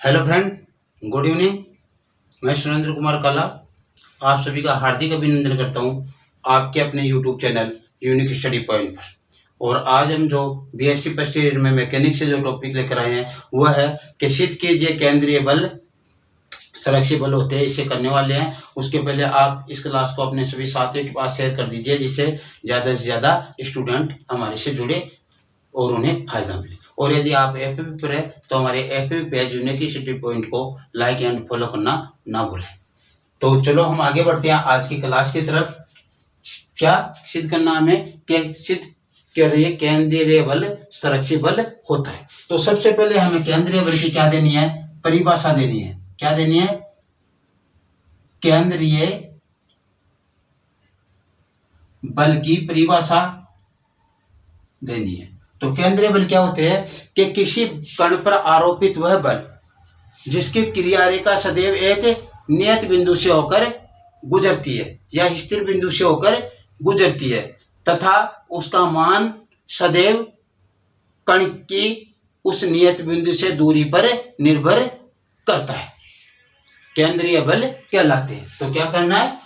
Hello friend, good evening. मैं सुरेंद्र कुमार काला आप सभी का हार्दिक अभिनंदन करता हूं आपके अपने YouTube channel unique study point पर। और आज हम जो बीएससी फर्स्ट ईयर में मैकेनिक्स से जो टॉपिक लेकर आए हैं वह है कि सिद्ध कीजिए केंद्रीय बल संरक्षित बल होते हैं, इसे करने वाले हैं। उसके पहले आप इस क्लास को अपने सभी साथियों के पास शेयर कर दीजिए, जिससे ज़्यादा से ज़्यादा स्टूडेंट हमारे से जुड़े और उन्हें फायदा मिले। और यदि आप एफबी पर है तो हमारे FB page unique study point को लाइक एंड फॉलो करना ना भूलें। तो चलो हम आगे बढ़ते हैं आज की क्लास की तरफ। क्या सिद्ध करना हमें कि सिद्ध करिए केंद्रीय बल संरक्षित बल होता है। तो सबसे पहले हमें केंद्रीय बल की क्या देनी है, परिभाषा देनी है। क्या देनी है? केंद्रीय बल की परिभाषा देनी है। तो केंद्रीय बल क्या होते हैं कि किसी कण पर आरोपित वह बल जिसकी क्रिया रेखा सदैव एक नियत बिंदु से होकर गुजरती है या स्थिर बिंदु से होकर गुजरती है तथा उसका मान सदैव कण की उस नियत बिंदु से दूरी पर निर्भर करता है, केंद्रीय बल कहलाते हैं। तो क्या करना है?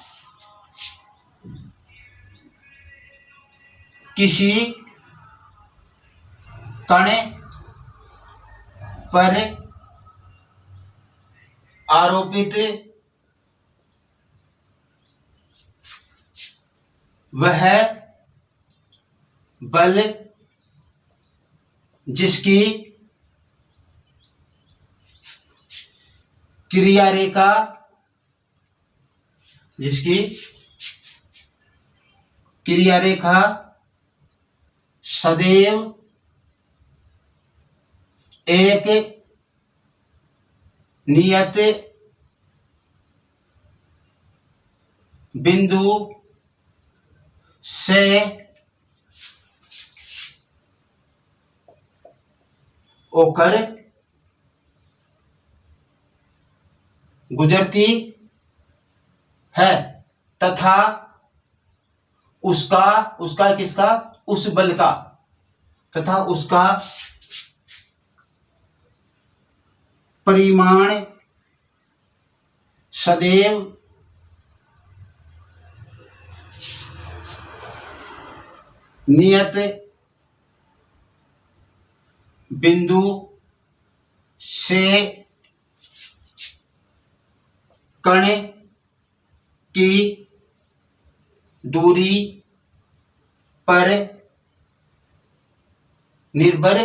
किसी कण पर आरोपित वह बल जिसकी क्रिया रेखा सदैव एक नियत बिंदु से होकर गुजरती है तथा उसका किसका? उस बल का तथा उसका परिमाण सदैव नियत बिंदु से कण की दूरी पर निर्भर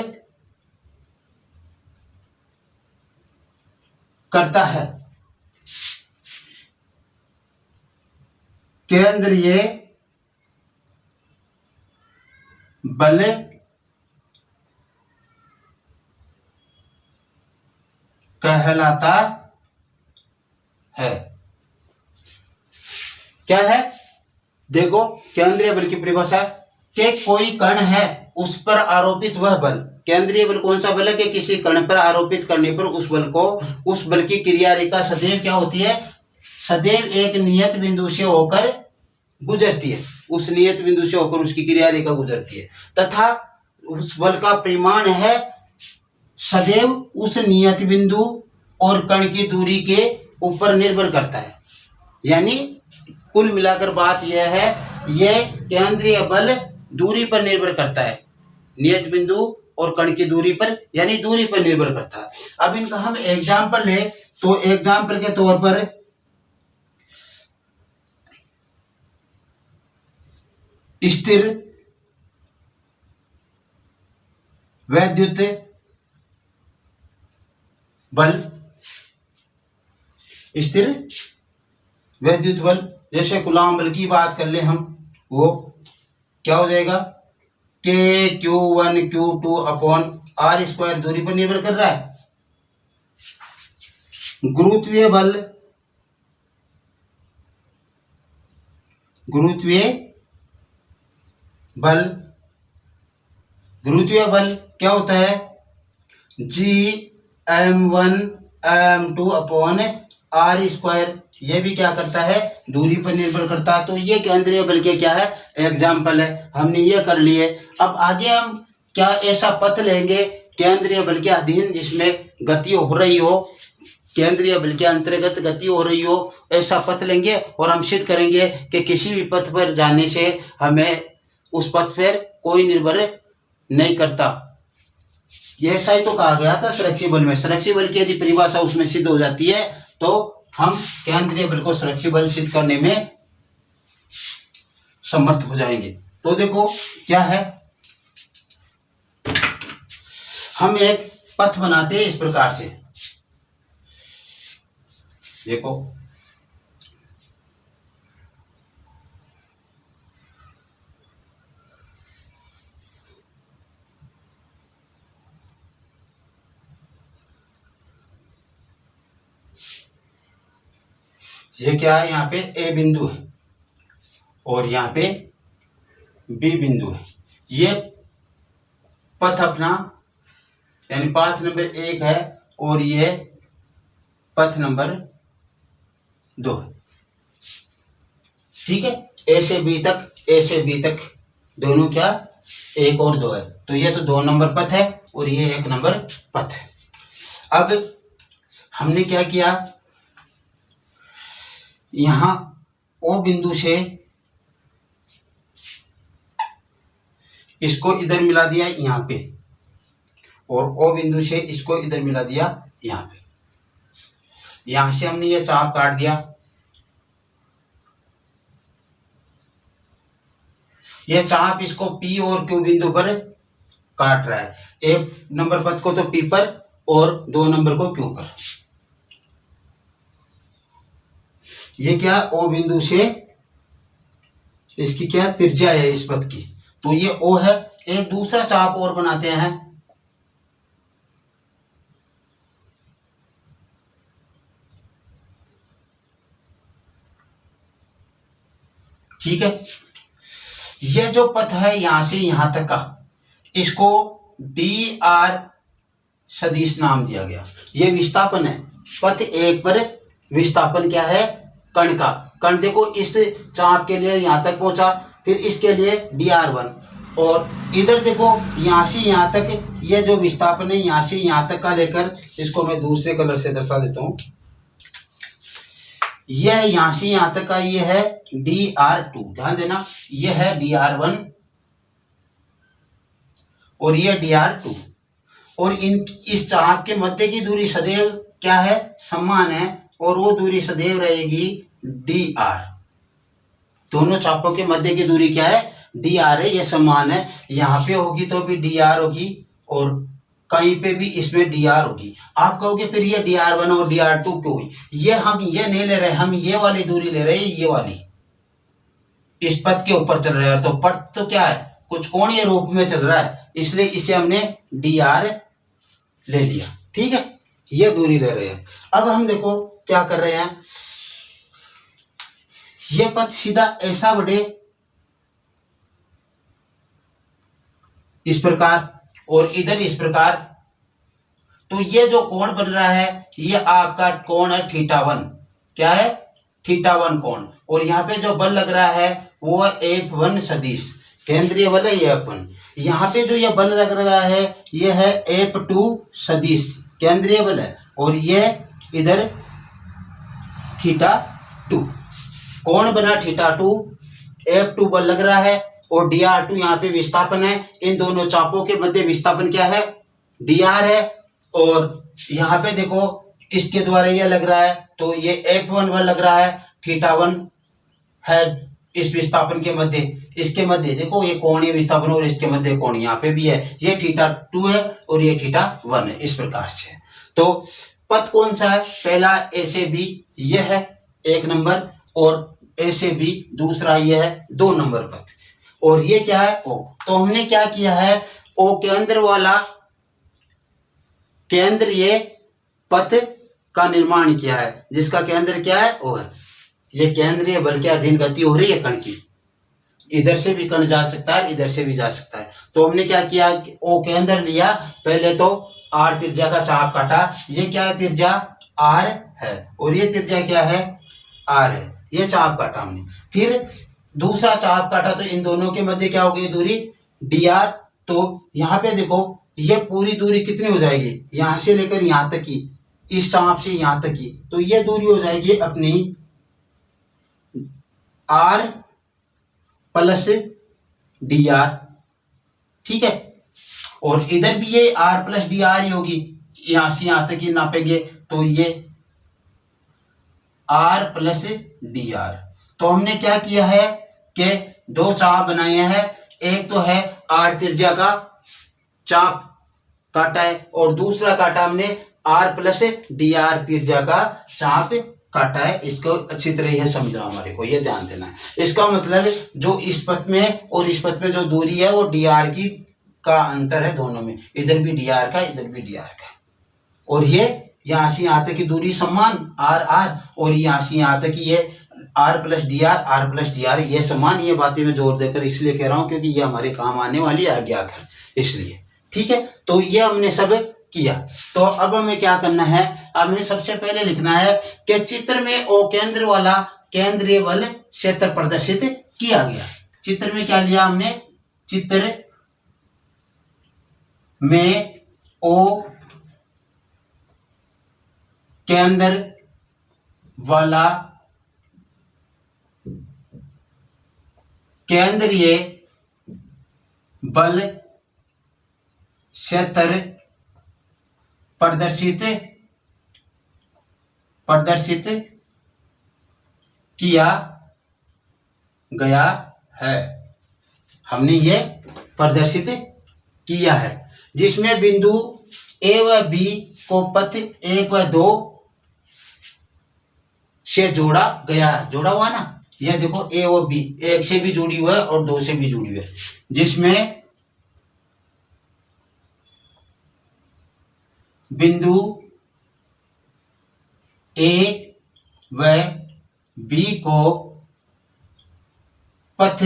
करता है। केंद्रीय बल कहलाता है। क्या है? देखो, केंद्रीय बल की परिभाषा कि कोई कण है उस पर आरोपित वह बल। केंद्रीय बल कौन सा बल है कि किसी कण पर आरोपित करने पर उस बल की क्रिया रेखा सदैव क्या होती है? सदैव एक नियत बिंदु से होकर गुजरती है, उस नियत बिंदु से होकर उसकी क्रिया रेखा गुजरती है तथा उस बल का परिमाण है सदैव उस नियत बिंदु और कण की दूरी के ऊपर निर्भर करता है। यानी कुल मिलाकर बात यह है, यह केंद्रीय बल दूरी पर निर्भर करता है, नियत बिंदु और कण की दूरी पर, यानी दूरी पर निर्भर करता है। अब इनका हम एग्जाम्पल ले तो एग्जाम्पल के तौर पर स्थिर वैद्युत बल, स्थिर वैद्युत बल जैसे कूलॉम बल की बात कर ले हम, वो क्या हो जाएगा? Q1 Q2 अपॉन R² दूरी पर निर्भर कर रहा है। गुरुत्वीय बल क्या होता है? Gm1 m2 upon R²। ये भी क्या करता है? दूरी पर निर्भर करता है। तो ये केंद्रीय बल के क्या है? एग्जाम्पल है। हमने ये कर लिए। अब आगे हम क्या ऐसा पथ लेंगे केंद्रीय बल के अधीन जिसमें गति हो रही हो, केंद्रीय बल के अंतर्गत गति हो रही हो, ऐसा पथ लेंगे और हम सिद्ध करेंगे कि किसी भी पथ पर जाने से हमें उस पथ पर कोई निर्भर नहीं करता। यह ऐसा ही तो कहा गया था संरक्षी बल में। संरक्षी बल की यदि परिभाषा उसमें सिद्ध हो जाती है तो हम केंद्रीय बल को संरक्षी बल सिद्ध करने में समर्थ हो जाएंगे। तो देखो क्या है, हम एक पथ बनाते हैं इस प्रकार से। देखो ये क्या है, यहाँ पे ए बिंदु है और यहाँ पे बी बिंदु है। ये पथ अपना यानी पाथ नंबर 1 है और ये पथ नंबर 2। ठीक है, ए से बी तक दोनों क्या 1 और 2 है, तो ये तो 2 नंबर पथ है और ये 1 नंबर पथ है। अब हमने क्या किया, यहां ओ बिंदु से इसको इधर मिला दिया यहां पे और ओ बिंदु से इसको इधर मिला दिया यहां पे। यहां से हमने ये चाप काट दिया, ये चाप इसको पी और क्यू बिंदु पर काट रहा है। 1 नंबर पथ को तो पी पर और 2 नंबर को क्यू पर। ये क्या ओ बिंदु से इसकी क्या त्रिज्या है इस पथ की, तो ये ओ है। एक दूसरा चाप और बनाते हैं, ठीक है। ये जो पथ है यहां से यहां तक का, इसको डी आर सदिश नाम दिया गया। ये विस्थापन है, पथ 1 पर विस्थापन क्या है, कण का। कण देखो इस चाप के लिए यहां तक पहुंचा, फिर इसके लिए dr1 और इधर देखो यहां से यहां तक ये जो विस्थापन है यहां से यहां तक का लेकर, इसको मैं दूसरे कलर से दर्शा देता हूं। यह यहां से यहां तक का ये है dr2, ध्यान देना ये है dr1 और ये dr2 और इस चाप के मध्य की दूरी सदैव क्या है, समान है और वो दूरी सदैव रहेगी dr। दोनों चापों के मध्य की दूरी क्या है, dr है, ये समान है। यहां पे होगी तो भी dr होगी और कहीं पे भी इसमें dr होगी। आप कहोगे फिर ये dr1 और dr2 क्यों हुई, ये हम ये नहीं ले रहे, हम ये वाली दूरी ले रहे हैं, ये वाली इस पथ के ऊपर चल रहे हैं। तो पथ तो क्या है, कुछ कोणीय रूप में चल रहा है, इसलिए इसे हमने dr ले लिया। ठीक है, ये दूरी ले रहे हैं। अब हम देखो क्या कर रहे हैं, ये पथ सीधा ऐसा बढ़े इस प्रकार और इधर इस प्रकार, तो ये जो कोण बन रहा है ये आपका कोण है θ1। क्या है, θ1 कोण। और यहाँ पे जो बल लग रहा है वो F1 सदिश, केंद्रीय बल है ये F1। यहाँ पे जो ये बल लग रहा है ये है F2 सदिश, केंद्रीय बल है, और ये इधर θ2 कोण बना θ2, F2 बल लग रहा है और dr2 यहाँ पे विस्थापन है। इन दोनों चापों के मध्य विस्थापन क्या है, dr है और यहाँ पे देखो इसके द्वारा ये लग रहा है, तो ये F1 बल लग रहा है, θ1 है इस विस्थापन के मध्य, इसके मध्य देखो ये कोणीय विस्थापन और इसके मध्य कोण यहाँ पे भी है, ये θ2 है और ये θ1 है, इस प्रकार से। तो पथ कौन सा है, पहला ए से बी ये है 1 नंबर और ए से बी दूसरा ये है 2 नंबर पथ, और ये क्या है ओ। तो हमने क्या किया है, ओ केंद्र वाला केंद्रीय पथ का निर्माण किया है, जिसका केंद्र क्या है ओ है। ये केंद्रीय बल के अधीन गति हो रही है कण की, इधर से भी कण जा सकता है, इधर से भी जा सकता है। तो हमने क्या किया, ओ केंद्र लिया, पहले तो आर त्रिज्या का चाप काटा, ये क्या है त्रिज्या आर है और ये त्रिज्या क्या है आर है, ये चाप काटा हमने। फिर दूसरा चाप काटा तो इन दोनों के मध्य क्या हो गई दूरी dr। तो यहाँ पे देखो ये पूरी दूरी कितनी हो जाएगी, यहां से लेकर यहां तक की, इस चाप से यहां तक की, तो ये दूरी हो जाएगी अपनी r प्लस डी आर। ठीक है, और इधर भी ये r प्लस डी आर ही होगी, यहां से यहां तक की नापेंगे तो ये r प्लस डी आर। तो हमने क्या किया है कि दो चाप बनाए हैं, एक तो है r त्रिज्या का चाप काटा है और दूसरा काटा हमने r प्लस डी आर त्रिज्या का चाप काटा है। इसको अच्छी तरह यह समझना, हमारे को यह ध्यान देना है। इसका मतलब जो इस पथ में और इस पथ में जो दूरी है वो डी आर की का अंतर है दोनों में, इधर भी डी आर का, इधर भी डी आर का, और ये यहां से यहां तक की दूरी समान आर आर, और यहां से यहां तक की ये R plus D R plus D R, ये समान। ये बातें मैं जोर देकर इसलिए कह रहा हूं क्योंकि ये हमारे काम आने वाली है आगे आकर, इसलिए। ठीक है, तो ये हमने सब किया। तो अब हमें क्या करना है, हमें सबसे पहले लिखना है कि चित्र में ओ केंद्र वाला केंद्रीय बल क्षेत्र प्रदर्शित किया गया। चित्र में क्या लिया हमने, चित्र में ओ केंद्र वाला केंद्रीय बल क्षेत्र प्रदर्शित किया गया है। हमने ये प्रदर्शित किया है, जिसमें बिंदु ए व बी को पथ 1 व 2 से जोड़ा गया है। जोड़ा हुआ ना, ये देखो ए और बी, 1 से भी जुड़ी हुई है और 2 से भी जुड़ी हुई है, जिसमें बिंदु ए व बी को पथ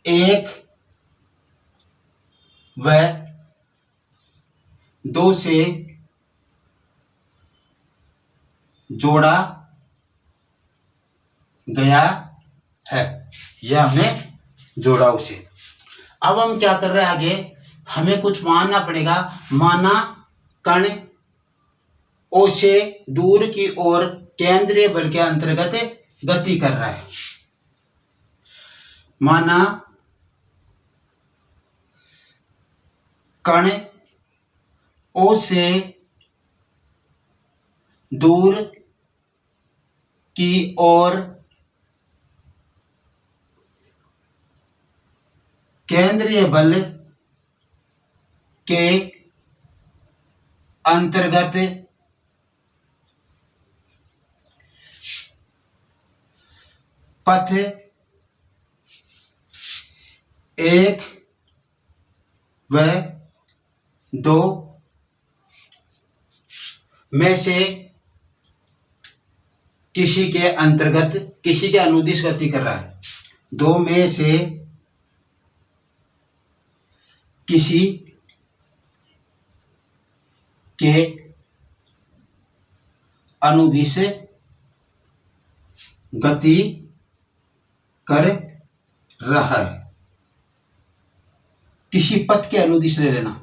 1 व 2 से जोड़ा गया है। यह हमने जोड़ा उसे। अब हम क्या कर रहे हैं आगे, हमें कुछ मानना पड़ेगा। माना कण ओ से दूर की ओर केंद्रीय बल के अंतर्गत गति कर रहा है। माना कण ओ से दूर की ओर केंद्रीय बल के अंतर्गत पथ 1 व 2 में से किसी के अंतर्गत, किसी के अनुदिश गति कर रहा है। 2 में से किसी के अनुदिश गति कर रहा है। किसी पथ के अनुदिश ले लेना।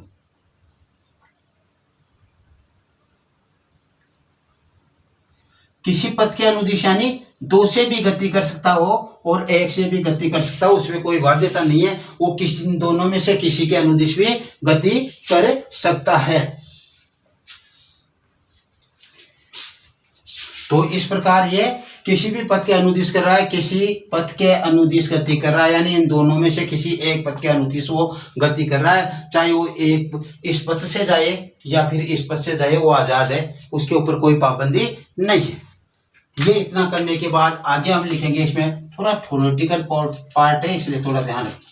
किसी पथ के अनुदिश यानी 2 से भी गति कर सकता हो और 1 से भी गति कर सकता हो, उसमें कोई बाध्यता नहीं है। वो किसी दोनों में से किसी के अनुदिश भी गति कर सकता है। तो इस प्रकार ये किसी भी पथ के अनुदिश कर रहा है, किसी पथ के अनुदिश गति कर रहा है, यानी इन दोनों में से किसी एक पथ के अनुदिश वो गति कर रहा है। चाहे वो एक इस पथ से जाए या फिर इस पथ से जाए, वो आजाद है, उसके ऊपर कोई पाबंदी नहीं है। ये इतना करने के बाद आगे हम लिखेंगे, इसमें थोड़ा थ्योरेटिकल पार्ट है इसलिए थोड़ा ध्यान रखें।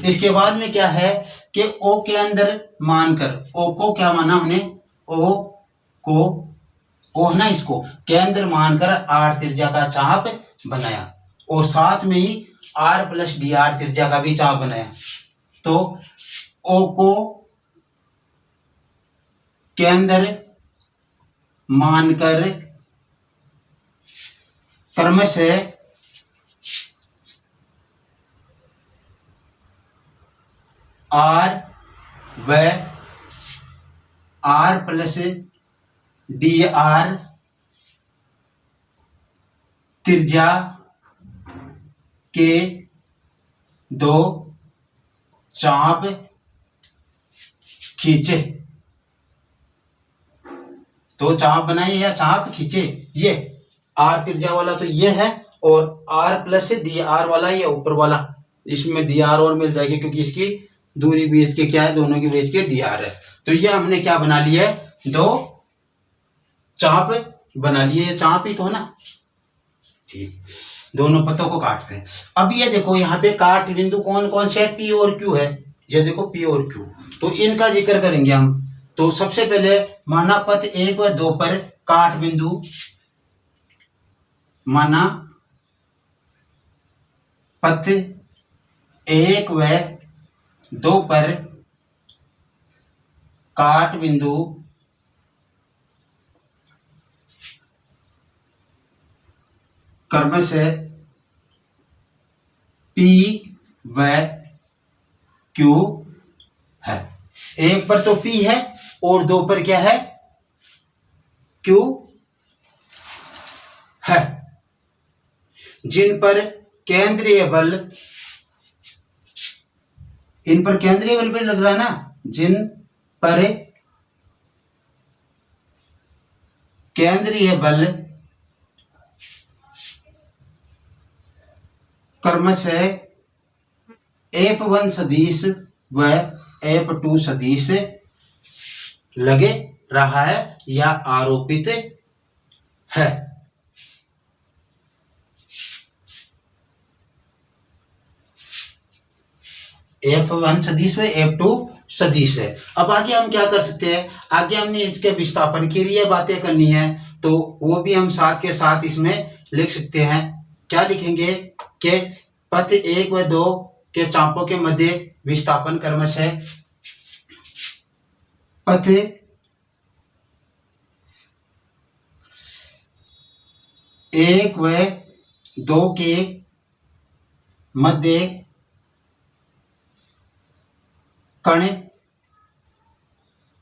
इसके बाद में क्या है कि ओ के अंदर मानकर, ओ को क्या माना हमने, ओ को ओ ना इसको केंद्र मानकर आर त्रिज्या का चाप बनाया और साथ में ही आर प्लस डी आर त्रिज्या का भी चाप बनाया। तो ओ को केंद्र मानकर आर व आर प्लस डी आर त्रिज्या के दो चाप खींचे, तो चाप बनाइए या चाप खींचे। ये आर त्रिज्या वाला तो ये है, और आर प्लस डी आर वाला ये ऊपर वाला, इसमें डी आर और मिल जाएगी क्योंकि इसकी दूरी बीच के क्या है, दोनों की बीच के डी आर है। तो ये हमने क्या बना लिया है, दो चाप बना लिए। ये चाप ही तो है ना, ठीक। दोनों पत्तों को काट रहे हैं। अब ये देखो यहाँ पे काट बिंदु कौन कौन से है, पी और क्यू है। ये देखो पी और क्यू, तो इनका जिक्र करेंगे हम। तो सबसे पहले माना पथ 1 व 2 पर काट बिंदु, माना पथ 1 व 2 पर काट बिंदु क्रमशः P व Q है। 1 पर तो P है और 2 पर क्या है, Q है। जिन पर केंद्रीय बल, इन पर केंद्रीय बल भी लग रहा है ना, जिन पर केंद्रीय बल क्रमशः F1 सदिश व F2 सदिश लगे रहा है या आरोपित है। F1 सदिश व F2 सदिश है। अब आगे हम क्या कर सकते हैं, आगे हमने इसके विस्थापन के लिए बातें करनी है, तो वो भी हम साथ के साथ इसमें लिख सकते हैं। क्या लिखेंगे कि पथ 1 व 2 के चापों के मध्य विस्थापन क्रमशः पथ 1 व 2 के मध्य कण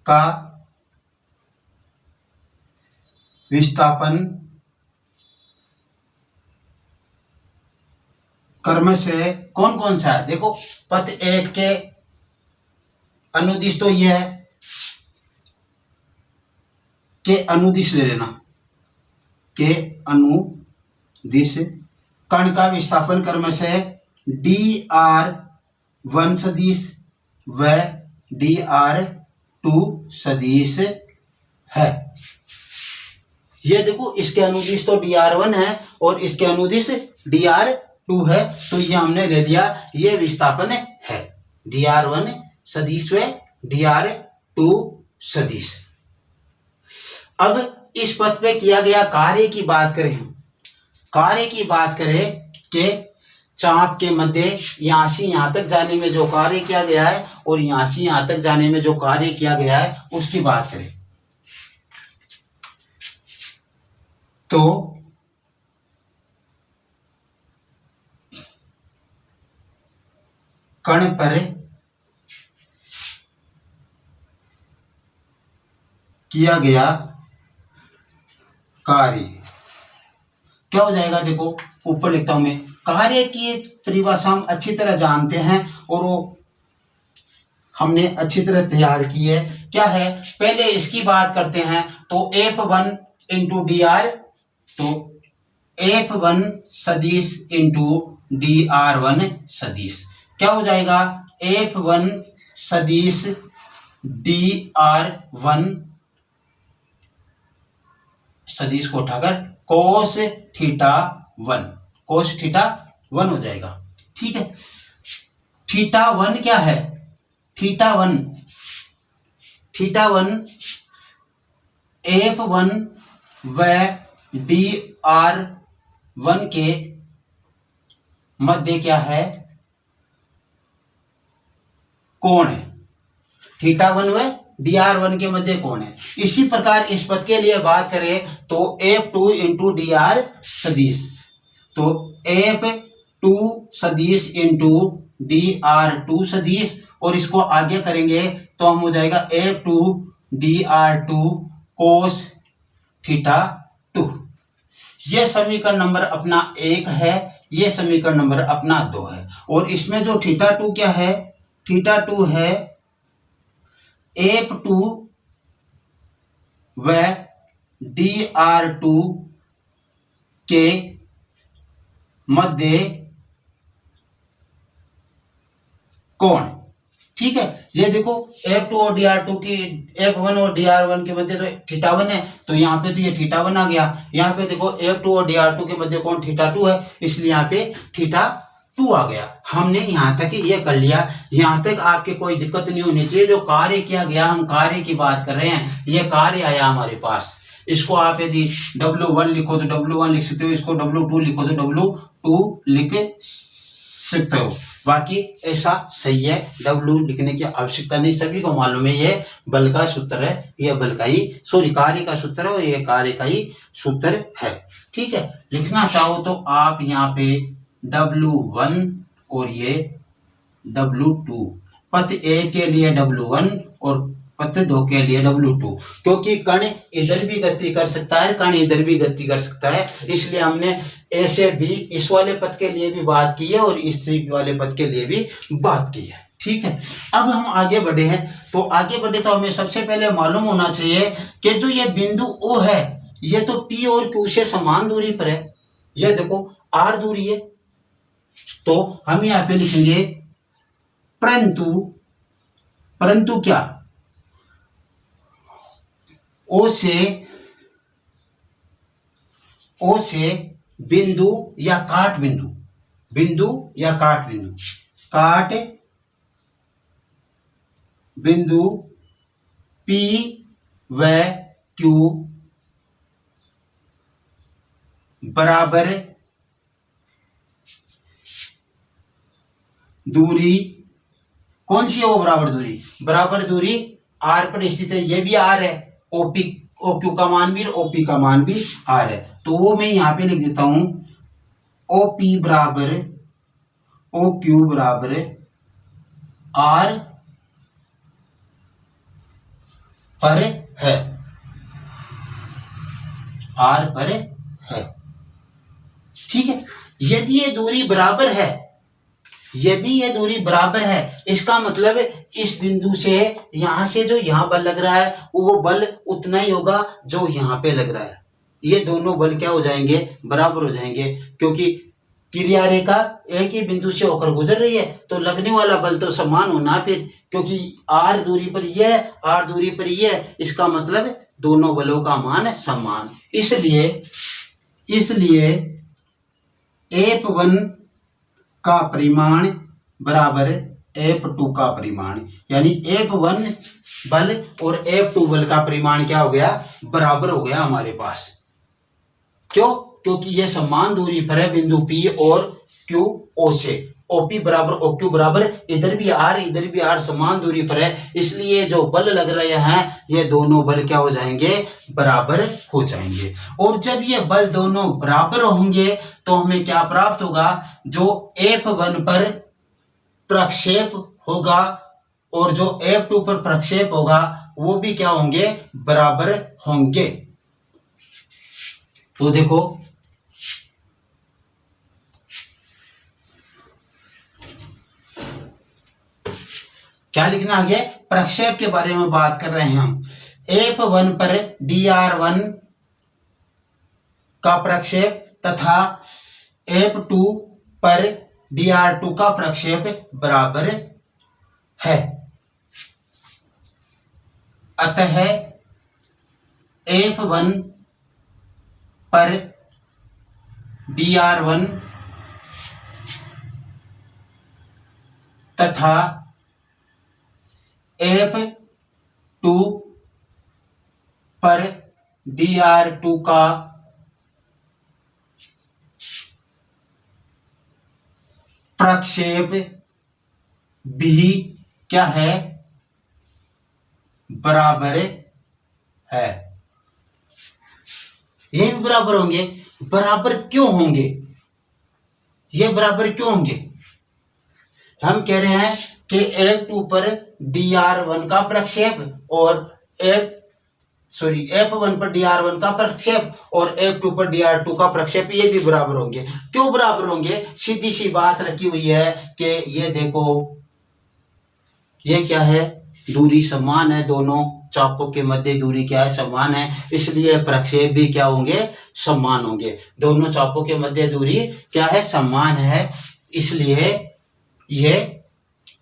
का विस्थापन क्रमशः कौन कौन सा है। देखो पथ 1 के अनुदिश तो ये है, के अनुदिश ले लेना, के अनुदिश कण का विस्थापन क्रमशः dr1 सदिश व dr2 सदिश है। ये देखो इसके अनुदिश तो dr1 है और इसके अनुदिश dr2 है, तो ये हमने ले लिया, ये विस्थापन है dr1 सदिश व dr2 सदिश। अब इस पथ पे किया गया कार्य की बात करें, हम कार्य की बात करें कि चाप के मध्य यहाँ से यहाँ तक जाने में जो कार्य किया गया है और यहाँ से यहाँ तक जाने में जो कार्य किया गया है उसकी बात करें, तो कण पर किया गया कार्य क्या हो जाएगा। देखो ऊपर लिखता हूं मैं, कार्य की परिभाषा हम अच्छी तरह जानते हैं और वो हमने अच्छी तरह तैयार की है। क्या है, पहले इसकी बात करते हैं, तो F1 इंटू dr, तो F1 सदिश इंटू dr1 सदिश क्या हो जाएगा, F1 सदिश dr1 सदिश को उठाकर कोस थीटा 1 हो जाएगा। ठीक है, थीटा 1 क्या है, थीटा 1 F1 व dr1 के मध्य क्या है, कोण है। थीटा 1 व dr1 के मध्य कोण है। इसी प्रकार इस पथ के लिए बात करें तो F2 इंटू dr सदिश, तो F2 सदिश इंटू dr2 सदिश और इसको आगे करेंगे तो हम हो जाएगा F2 dr2 cos थीटा 2। ये समीकरण नंबर अपना 1 है, ये समीकरण नंबर अपना 2 है। और इसमें जो थीटा 2 क्या है, थीटा 2 है F2 व dr2 के मध्य कोण। ठीक है, ये देखो F2 और dr2 की, F1 और dr1 के मध्य तो थीटा 1 है, तो यहाँ पे तो ये थीटा 1 आ गया। यहाँ पे देखो F2 और dr2 के मध्य कोण थीटा 2 है, इसलिए यहाँ पे थीटा 2 आ गया। हमने यहाँ तक ये कर लिया, यहाँ तक आपके कोई दिक्कत नहीं होनी चाहिए। जो कार्य किया गया, हम कार्य की बात कर रहे हैं, ये कार्य आया हमारे पास। इसको आप यदि W1 लिखो तो W1 लिख सकते हो, इसको W2 लिखो तो W2 लिख सकते हो। बाकी ऐसा सही है, W लिखने की आवश्यकता नहीं, सभी को मालूम है ये बल का सूत्र है, ये बल का ही कार्य का सूत्र है और ये कार्य का ही सूत्र है। ठीक है, लिखना चाहो तो आप यहाँ पे W1 और ये W2, पथ A के लिए W1 और पथ 2 के लिए W2, क्योंकि कण इधर भी गति कर सकता है, कण इधर भी गति कर सकता है, इसलिए हमने A से B इस वाले पथ के लिए भी बात की है और इस वाले पथ के लिए भी बात की है। ठीक है, अब हम आगे बढ़े हैं, तो आगे बढ़े तो हमें सबसे पहले मालूम होना चाहिए कि जो ये बिंदु O है, ये तो P और Q से समान दूरी पर है। ये देखो R दूरी है, तो हम यहाँ पे लिखेंगे परंतु क्या, O से बिंदु या काट बिंदु, काट बिंदु P व Q बराबर दूरी, कौन सी है वो बराबर दूरी R पर स्थित है। ये भी R है, OQ का मान भी, OP का मान भी R है, तो वो मैं यहाँ पे लिख देता हूं OP बराबर OQ बराबर R पर है, R पर है। ठीक है, यदि ये दूरी बराबर है, इसका मतलब इस बिंदु से यहां से जो यहां बल लग रहा है वो बल उतना ही होगा जो यहां पे लग रहा है। ये दोनों बल क्या हो जाएंगे, बराबर हो जाएंगे, क्योंकि क्रिया रेखा एक ही बिंदु से होकर गुजर रही है, तो लगने वाला बल तो समान होना फिर, क्योंकि R दूरी पर ये है, R दूरी पर ये है, इसका मतलब दोनों बलों का मान समान। इसलिए F1 का परिमाण बराबर F2 का परिमाण, यानी F1 बल और F2 बल का परिमाण क्या हो गया, बराबर हो गया हमारे पास। क्यों? क्योंकि ये समान दूरी पर है बिंदु P और Q O से। OP बराबर OQ बराबर, इधर भी R समान दूरी पर है, इसलिए जो बल लग रहे हैं ये दोनों बल क्या हो जाएंगे, बराबर हो जाएंगे। और जब ये बल दोनों बराबर होंगे तो हमें क्या प्राप्त होगा, जो F1 पर प्रक्षेप होगा और जो F2 पर प्रक्षेप होगा वो भी क्या होंगे, बराबर होंगे। तो देखो क्या लिखना आगे, प्रक्षेप के बारे में बात कर रहे हैं हम। F1 पर dr1 का प्रक्षेप तथा F2 पर dr2 का प्रक्षेप बराबर है, अतः F1 पर dr1 तथा F2 पर dr2 का प्रक्षेप भी क्या है, बराबर है। ये भी बराबर होंगे। बराबर क्यों होंगे, ये बराबर क्यों होंगे, हम कह रहे हैं कि F2 पर dr1 का प्रक्षेप और F1 पर dr1 का प्रक्षेप और F2 पर dr2 का प्रक्षेप ये भी बराबर होंगे। क्यों बराबर होंगे? सीधी सी बात रखी हुई है कि ये देखो, ये क्या है, दूरी समान है, दोनों चापों के मध्य दूरी क्या है, समान है, इसलिए प्रक्षेप भी क्या होंगे, समान होंगे। दोनों चापों के मध्य दूरी क्या है, समान है, इसलिए ये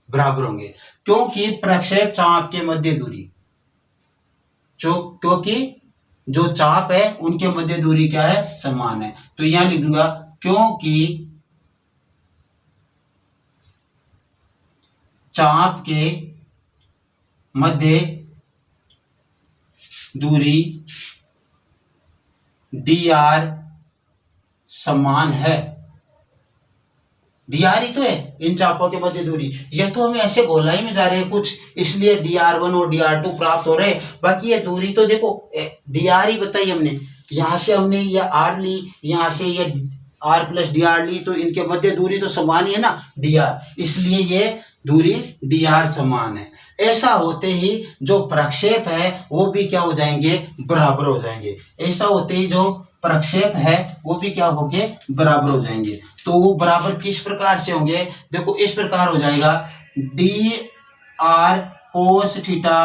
बराबर होंगे। क्योंकि प्रक्षेप चाप के मध्य दूरी क्योंकि जो चाप है उनके मध्य दूरी क्या है, समान है। तो यहां लिख दूंगा क्योंकि चाप के मध्य दूरी dr समान है। dr ही तो है इन चापों के मध्य दूरी। यह तो हमें ऐसे गोलाई में जा रहे हैं कुछ, इसलिए dr1 और dr2 प्राप्त हो रहे हैं। बाकी ये दूरी तो देखो dr ही बताई हमने, यहां से हमने ये r ली, यहां से ये r प्लस dr ली, तो इनके मध्य दूरी तो समान ही है ना, dr, इसलिए ये दूरी dr समान है। ऐसा होते ही जो प्रक्षेप है वो भी क्या हो जाएंगे, बराबर हो जाएंगे। ऐसा होते ही जो प्रक्षेप है वो भी क्या होंगे, बराबर हो जाएंगे। तो वो बराबर किस प्रकार से होंगे, देखो इस प्रकार हो जाएगा, dr cos थीटा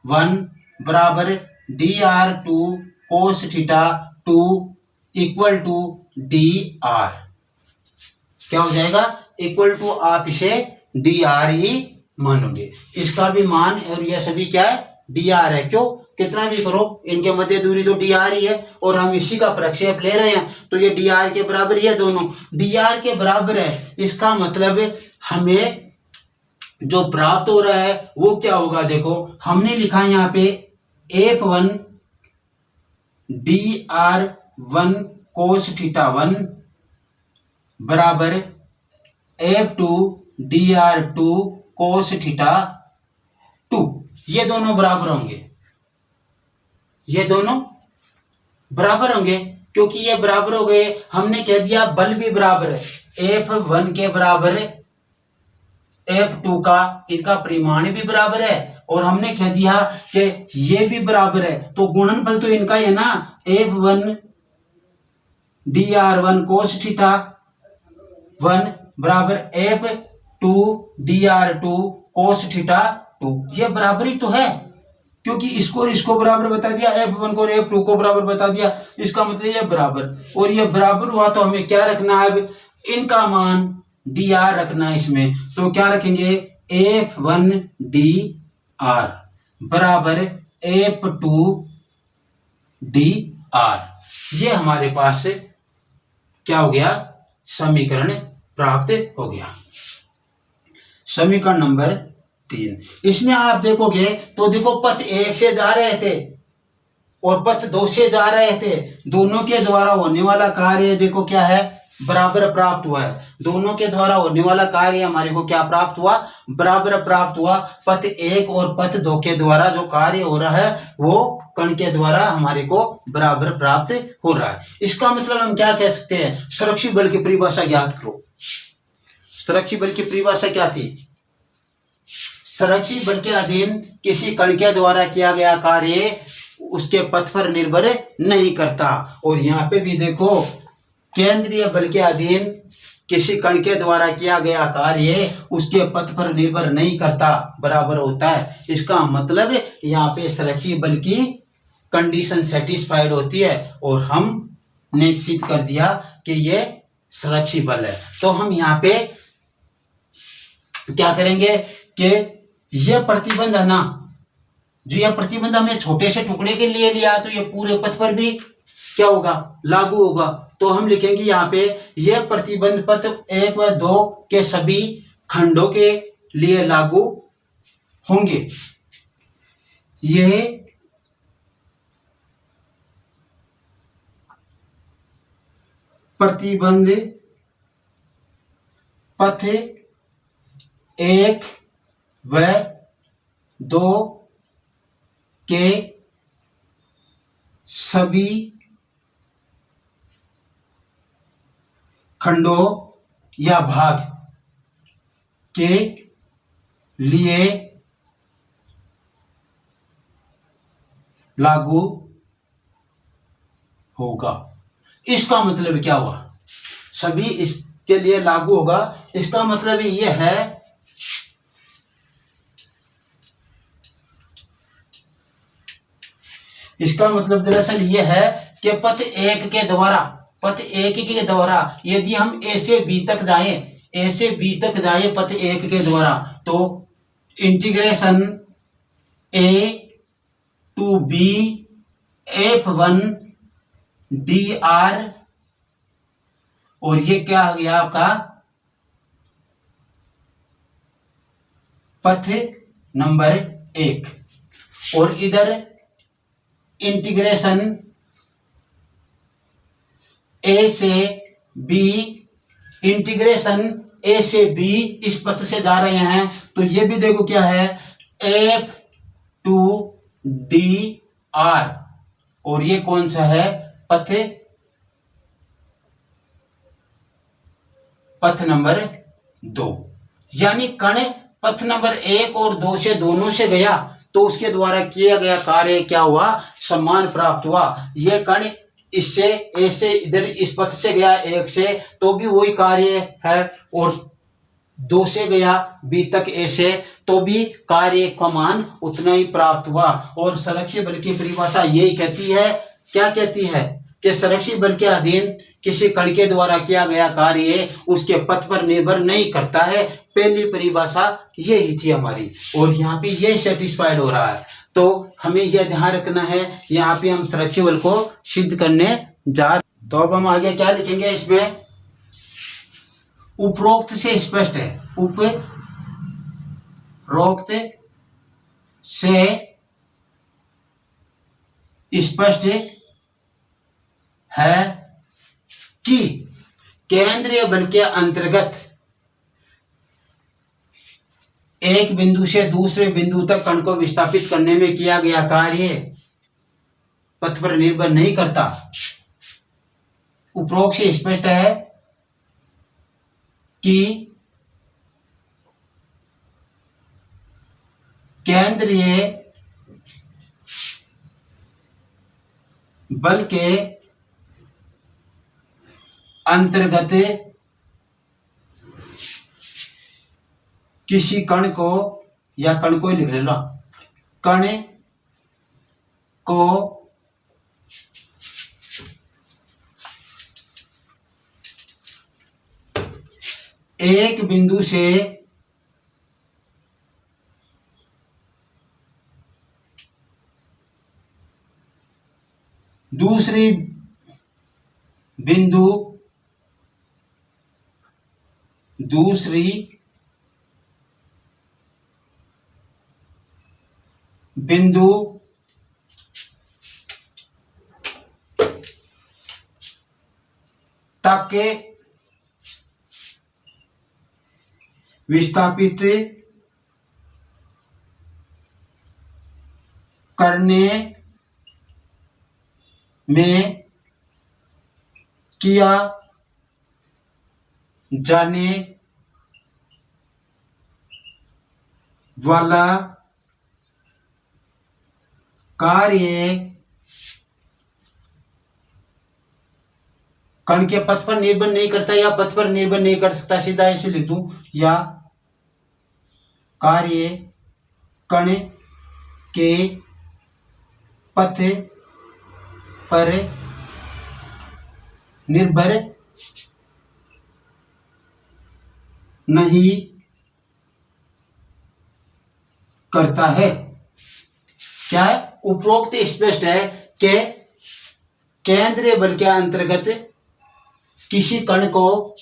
1 बराबर dr2 cos theta 2 equal to dr। क्या हो जाएगा, इक्वल टू, आप इसे dr ही मानोगे। इसका भी मान और यह सभी क्या है, dr है। क्यों, कितना भी करो इनके मध्य दूरी तो dr ही है और हम इसी का प्रक्षेप ले रहे हैं, तो ये dr के बराबर ही है, दोनों dr के बराबर है। इसका मतलब हमें जो प्राप्त हो रहा है वो क्या होगा, देखो हमने लिखा है यहाँ पे F1 dr1 cos थीटा 1 बराबर F2 dr2 cos थीटा 2। ये दोनों बराबर होंगे, ये दोनों बराबर होंगे। क्योंकि ये बराबर हो गए, हमने कह दिया बल भी बराबर है, F1 के बराबर F2 का, इनका परिमाण भी बराबर है, और हमने कह दिया कि ये भी बराबर है, तो गुणनफल तो इनका ही है ना, F1 dr1 cos थीटा 1 बराबर F2 dr2 cos थीटा 2। ये बराबर ही तो है, क्योंकि इसको और इसको बराबर बता दिया, F1 को और F2 को बराबर बता दिया, इसका मतलब ये बराबर, और ये बराबर हुआ तो हमें क्या रखना है, अब इनका मान dr रखना है इसमें। तो क्या रखेंगे, F1 dr बराबर F2 dr। ये हमारे पास क्या हो गया, समीकरण प्राप्त हो गया। समीकरण नंबर 3। इसमें आप देखोगे तो देखो पथ 1 से जा रहे थे और पथ 2 से जा रहे थे, दोनों के द्वारा होने वाला कार्य देखो क्या है, बराबर प्राप्त हुआ है। दोनों के द्वारा होने वाला कार्य हमारे को क्या प्राप्त हुआ, बराबर प्राप्त हुआ। पथ 1 और पथ 2 के द्वारा जो कार्य हो रहा है वो कण के द्वारा हमारे को बराबर प्राप्त हो रहा है। इसका मतलब हम क्या कह सकते हैं, संरक्षित बल की परिभाषा ज्ञात करो। संरक्षित बल की परिभाषा क्या थी, संरक्षित बल के अधीन किसी कण के द्वारा किया गया कार्य उसके पथ पर निर्भर नहीं करता। और यहाँ पे भी देखो, केंद्रीय बल के अधीन किसी कण के द्वारा किया गया कार्य उसके पथ पर निर्भर नहीं करता, बराबर होता है। इसका मतलब यहाँ पे संरक्षित बल की कंडीशन सेटिस्फाइड होती है और हमने सिद्ध कर दिया कि ये संरक्षित बल है। तो हम यहाँ पे क्या करेंगे कि यह प्रतिबंध है ना, जो यह प्रतिबंध हमने छोटे से टुकड़े के लिए लिया तो ये पूरे पथ पर भी क्या होगा, लागू होगा। तो हम लिखेंगे यहाँ पे यह प्रतिबंध पथ 1 व 2 के सभी खंडों के लिए लागू होंगे। यह प्रतिबंध पथ 1 व 2 के सभी खंडों या भाग के लिए लागू होगा। इसका मतलब क्या हुआ? सभी इसके लिए लागू होगा। इसका मतलब यह है इसका मतलब दरअसल यह है कि पथ एक के द्वारा यदि हम ए से बी तक जाएं पथ एक के द्वारा, तो integration A to B F1 dr, और ये क्या हो गया आपका पथ नंबर 1। और इधर इंटीग्रेशन ए से बी इस पथ से जा रहे हैं, तो ये भी देखो क्या है F2 dr, और ये कौन सा है? पथ नंबर 2। यानी कण पथ नंबर 1 और 2 से दोनों से गया, तो उसके द्वारा किया गया कार्य क्या हुआ? सम्मान प्राप्त हुआ। यह कण इससे ए से इधर इस पथ से गया 1 से, तो भी वही कार्य है, और 2 से गया बी तक ए से, तो भी कार्य का मान उतना ही प्राप्त हुआ। और संरक्षी बल की परिभाषा यही कहती है, क्या कहती है? कि संरक्षी बल के अधीन किसी कण के द्वारा किया गया कार्य उसके पथ पर निर्भर नहीं करता है। पहली परिभाषा यही थी हमारी, और यहाँ पे ये सेटिस्फाइड हो रहा है। तो हमें यह ध्यान रखना है, यहाँ पे हम संरक्षी बल को सिद्ध करने जा रहे। तो अब हम आगे क्या लिखेंगे इसमें? उपरोक्त से स्पष्ट है, उपरोक्त से स्पष्ट है कि केंद्रीय बल के अंतर्गत एक बिंदु से दूसरे बिंदु तक कण को विस्थापित करने में किया गया कार्य पथ पर निर्भर नहीं करता। उपरोक्त से स्पष्ट है कि केंद्रीय बल के अंतर्गत किसी कण को, या कण को ही लिख लेना, कण को एक बिंदु से दूसरी बिंदु तक विस्थापित करने में किया जाने वाला कार्य कण के पथ पर निर्भर नहीं करता, या पथ पर निर्भर नहीं कर सकता, सीधा ऐसे लिख दूं, या कार्य कण के पथ पर निर्भर नहीं करता है। क्या है? उपरोक्त स्पष्ट है कि केंद्रीय बल के अंतर्गत किसी कण को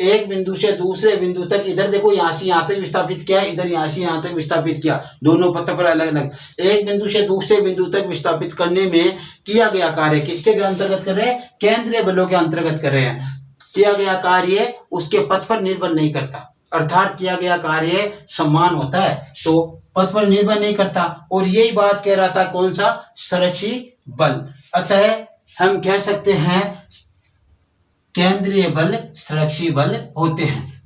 एक बिंदु से दूसरे बिंदु तक, इधर देखो यहां से यहां तक विस्थापित किया, इधर यहां से यहां तक विस्थापित किया, दोनों पथ पर अलग अलग, एक बिंदु से दूसरे बिंदु तक विस्थापित करने में किया गया कार्य किसके अंतर्गत कर रहे हैं? केंद्रीय बलों के अंतर्गत कर रहे हैं। किया गया कार्य उसके पथ पर निर्भर नहीं करता, अर्थात किया गया कार्य समान होता है, तो पथ पर निर्भर नहीं करता। और यही बात कह रहा था कौन सा? संरक्षी बल। अतः हम कह सकते हैं केंद्रीय बल संरक्षी बल होते हैं।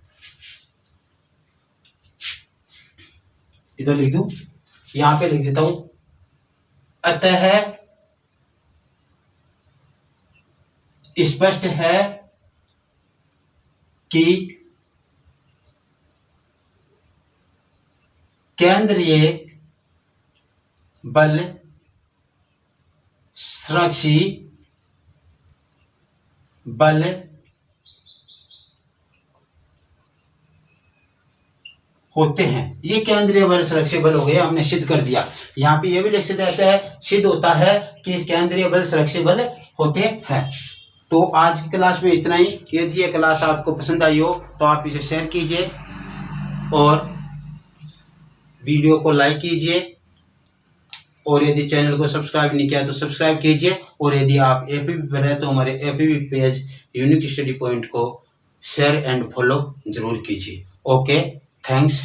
इधर लिख दूं, यहां पे लिख देता हूं, अतः स्पष्ट है कि केंद्रीय बल सुरक्षी बल होते हैं। ये केंद्रीय बल सुरक्षा बल हो गया, हमने सिद्ध कर दिया। यहाँ पे ये भी लिख देता है, सिद्ध होता है कि केंद्रीय बल सुरक्षा बल होते हैं। तो आज की क्लास में इतना ही। यदि ये क्लास आपको पसंद आई हो तो आप इसे शेयर कीजिए और वीडियो को लाइक कीजिए, और यदि चैनल को सब्सक्राइब नहीं किया तो सब्सक्राइब कीजिए, और यदि आप एपीबी पर हैं तो हमारे APB page unique study point को शेयर एंड फॉलो जरूर कीजिए। Okay, thanks.